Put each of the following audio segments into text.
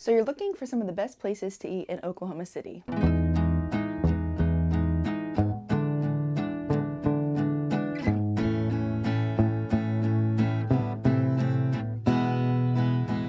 So you're looking for some of the best places to eat in Oklahoma City.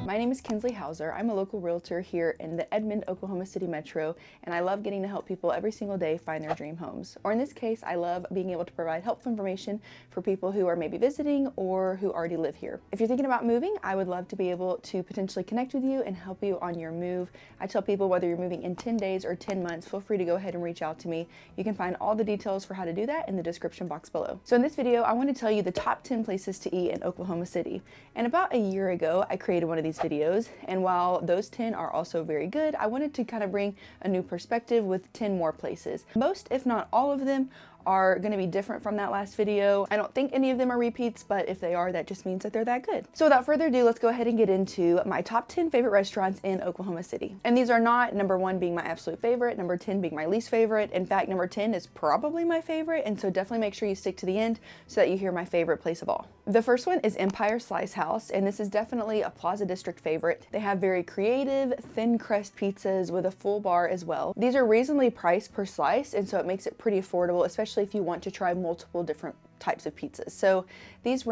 My name is Kinsley. I'm a local realtor here in the Edmond, Oklahoma City metro, and I love getting to help people every single day find their dream homes. Or in this case, I love being able to provide helpful information for people who are maybe visiting or who already live here. If you're thinking about moving, I would love to be able to potentially connect with you and help you on your move. I tell people whether you're moving in 10 days or 10 months, feel free to go ahead and reach out to me. You can find all the details for how to do that in the description box below. So in this video, I want to tell you the top 10 places to eat in Oklahoma City. And about a year ago, I created one of these videos, and while those 10 are also very good, I wanted to kind of bring a new perspective with 10 more places. Most, if not all of them, are going to be different from that last video. I don't think any of them are repeats, but if they are, that just means that they're that good. So without further ado, let's go ahead and get into my top 10 favorite restaurants in Oklahoma City. And these are not number 1 being my absolute favorite, number 10 being my least favorite. In fact, number 10 is probably my favorite, and so definitely make sure you stick to the end so that you hear my favorite place of all. The first one is Empire Slice House, and this is definitely a Plaza District favorite. They have very creative, thin crust pizzas with a full bar as well. These are reasonably priced per slice, and so it makes it pretty affordable, especially if you want to try multiple different types of pizzas. So these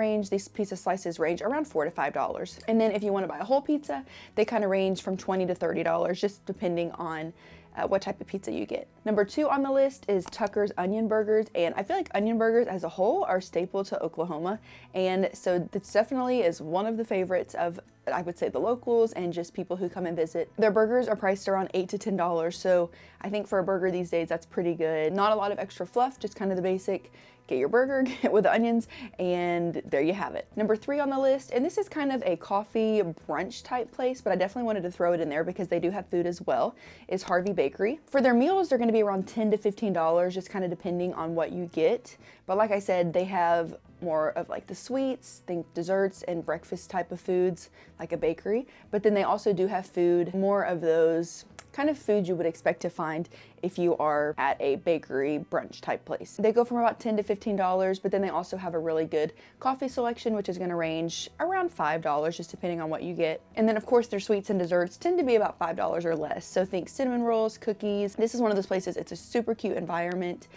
pizza slices range around $4 to $5. And then if you want to buy a whole pizza, they kind of range from $20 to $30, just depending on what type of pizza you get. Number 2 on the list is Tucker's Onion Burgers, and I feel like onion burgers as a whole are staple to Oklahoma, and so this definitely is one of the favorites of, I would say, the locals and just people who come and visit. Their burgers are priced around $8 to $10, so I think for a burger these days that's pretty good. Not a lot of extra fluff, just kind of the basic. Get your burger, get it with the onions, and there you have it. Number 3 on the list, and this is kind of a coffee brunch type place, but I definitely wanted to throw it in there because they do have food as well, is Harvey Bakery. For their meals, they're gonna be around $10 to $15, just kind of depending on what you get. But like I said, they have more of like the sweets, think desserts and breakfast type of foods, like a bakery. But then they also do have food, more of those kind of food you would expect to find if you are at a bakery brunch type place. They go from about $10 to $15, but then they also have a really good coffee selection, which is going to range around $5, just depending on what you get. And then of course their sweets and desserts tend to be about $5 or less. So think cinnamon rolls, cookies. This is one of those places, it's a super cute environment.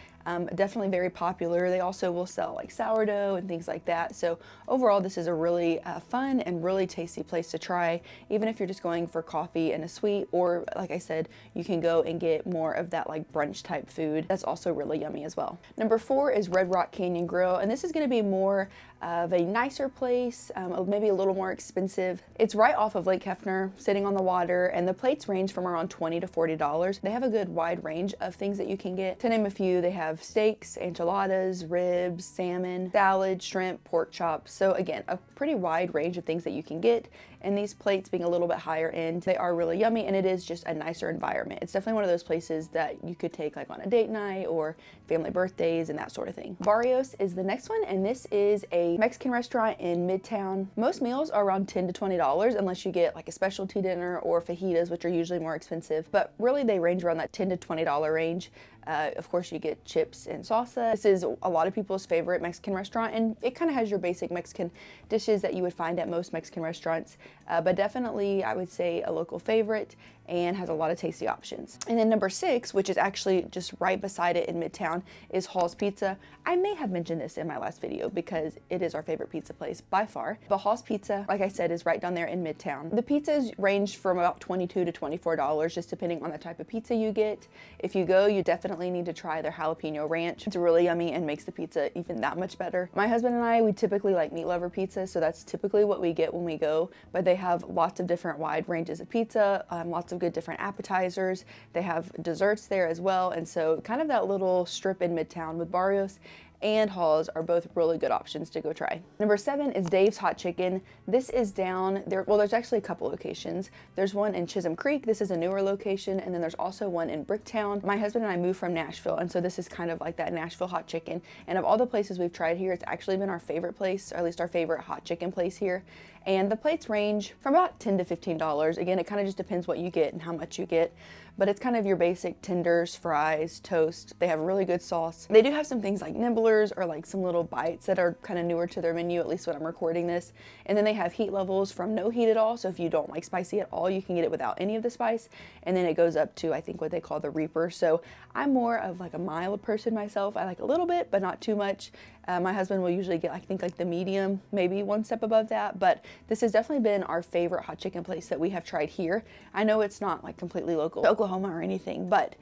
Definitely very popular. They also will sell like sourdough and things like that. So overall, this is a really fun and really tasty place to try, even if you're just going for coffee and a sweet, or like I said, you can go and get more of that like brunch type food. That's also really yummy as well. Number 4 is Redrock Canyon Grill, and this is going to be more of a nicer place, maybe a little more expensive. It's right off of Lake Hefner, sitting on the water, and the plates range from around $20 to $40. They have a good wide range of things that you can get. To name a few, they have steaks, enchiladas, ribs, salmon, salad, shrimp, pork chops. So again, a pretty wide range of things that you can get. And these plates being a little bit higher end, they are really yummy, and it is just a nicer environment. It's definitely one of those places that you could take like on a date night or family birthdays and that sort of thing. Barrios is the next one, and this is a Mexican restaurant in Midtown. Most meals are around $10 to $20 unless you get like a specialty dinner or fajitas, which are usually more expensive, but really they range around that $10 to $20 range. Of course, you get chips and salsa. This is a lot of people's favorite Mexican restaurant, and it kind of has your basic Mexican dishes that you would find at most Mexican restaurants, but definitely I would say a local favorite and has a lot of tasty options. And then number 6, which is actually just right beside it in Midtown, is Hall's Pizza. I may have mentioned this in my last video because it is our favorite pizza place by far. But Hall's Pizza, like I said, is right down there in Midtown. The pizzas range from about $22 to $24, just depending on the type of pizza you get. If you go, you definitely need to try their jalapeno ranch. It's really yummy and makes the pizza even that much better. My husband and I, we typically like meat lover pizza, so that's typically what we get when we go, but they have lots of different wide ranges of pizza, lots of good different appetizers. They have desserts there as well, and so kind of that little strip in Midtown with Barrios and Hall's are both really good options to go try. Number 7 is Dave's Hot Chicken. This is down there. Well, there's actually a couple locations. There's one in Chisholm Creek. This is a newer location, and then there's also one in Bricktown. My husband and I moved from Nashville, and so this is kind of like that Nashville hot chicken. And of all the places we've tried here, it's actually been our favorite place, or at least our favorite hot chicken place here. And the plates range from about $10 to $15. Again, it kind of just depends what you get and how much you get. But it's kind of your basic tenders, fries, toast. They have really good sauce. They do have some things like nibblers or like some little bites that are kind of newer to their menu, at least when I'm recording this. And then they have heat levels from no heat at all. So if you don't like spicy at all, you can get it without any of the spice. And then it goes up to, I think, what they call the Reaper. So I'm more of like a mild person myself. I like a little bit, but not too much. My husband will usually get, I think, like the medium, maybe one step above that. But this has definitely been our favorite hot chicken place that we have tried here. I know it's not like completely local to Oklahoma or anything, but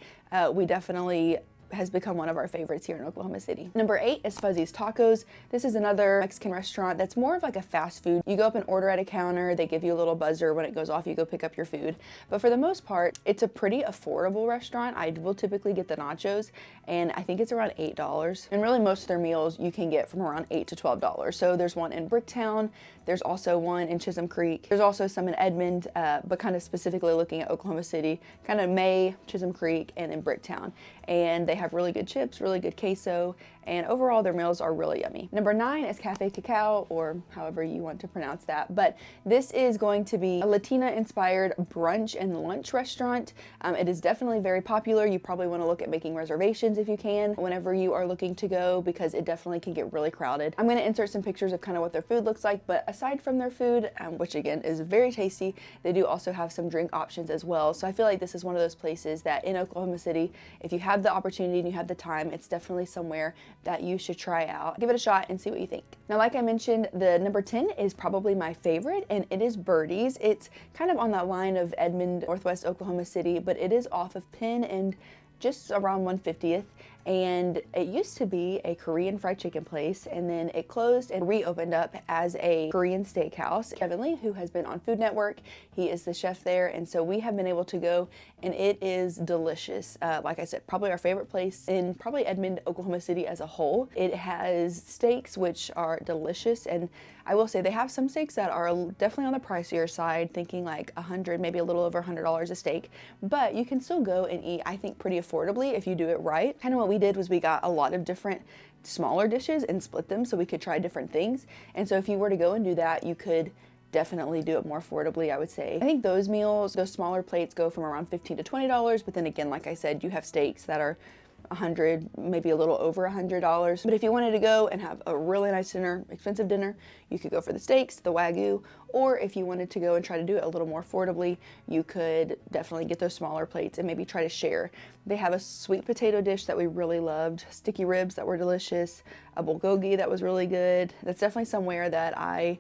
we definitely has become one of our favorites here in Oklahoma City. Number 8 is Fuzzy's Tacos. This is another Mexican restaurant that's more of like a fast food. You go up and order at a counter, they give you a little buzzer. When it goes off, you go pick up your food. But for the most part, it's a pretty affordable restaurant. I will typically get the nachos, and I think it's around $8. And really most of their meals you can get from around $8 to $12. So there's one in Bricktown, there's also one in Chisholm Creek, there's also some in Edmond, but kind of specifically looking at Oklahoma City, kind of May, Chisholm Creek, and in Bricktown. And they have really good chips, really good queso, and overall their meals are really yummy. Number 9 is Cafe Kacao, or however you want to pronounce that, but this is going to be a Latina-inspired brunch and lunch restaurant. It is definitely very popular. You probably want to look at making reservations if you can whenever you are looking to go, because it definitely can get really crowded. I'm going to insert some pictures of kind of what their food looks like, but aside from their food, which again is very tasty, they do also have some drink options as well. So I feel like this is one of those places that in Oklahoma City, if you have the opportunity and you have the time, it's definitely somewhere that you should try out. Give it a shot and see what you think. Now, like I mentioned, the number 10 is probably my favorite, and it is Birdies. It's kind of on that line of Edmond, Northwest Oklahoma City, but it is off of Penn and just around 150th. And it used to be a Korean fried chicken place, and then it closed and reopened up as a Korean steakhouse. Kevin Lee, who has been on Food Network, he is the chef there, and so we have been able to go, and it is delicious. Like I said, probably our favorite place in probably Edmond, Oklahoma City as a whole. It has steaks which are delicious, and I will say they have some steaks that are definitely on the pricier side, thinking like $100, maybe a little over $100 a steak, but you can still go and eat, I think, pretty affordably if you do it right. Kind of what we did was we got a lot of different smaller dishes and split them so we could try different things. And so if you were to go and do that, you could definitely do it more affordably, I would say. I think those meals, those smaller plates go from around $15 to $20, but then again, like I said, you have steaks that are $100, maybe a little over $100. But if you wanted to go and have a really nice dinner, expensive dinner, you could go for the steaks, the Wagyu, or if you wanted to go and try to do it a little more affordably, you could definitely get those smaller plates and maybe try to share. They have a sweet potato dish that we really loved, sticky ribs that were delicious, a bulgogi that was really good. That's definitely somewhere that I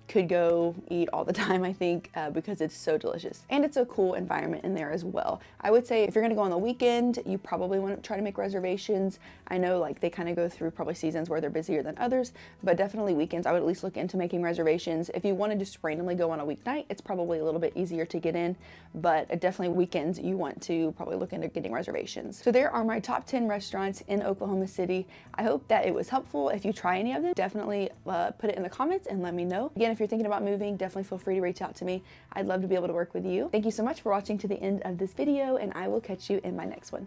could go eat all the time, I think, because it's so delicious. And it's a cool environment in there as well. I would say if you're gonna go on the weekend, you probably want to try to make reservations. I know like they kind of go through probably seasons where they're busier than others, but definitely weekends, I would at least look into making reservations. If you want to just randomly go on a weeknight, it's probably a little bit easier to get in, but definitely weekends, you want to probably look into getting reservations. So there are my top 10 restaurants in Oklahoma City. I hope that it was helpful. If you try any of them, definitely put it in the comments and let me know. Again, if you're thinking about moving, definitely feel free to reach out to me. I'd love to be able to work with you. Thank you so much for watching to the end of this video, and I will catch you in my next one.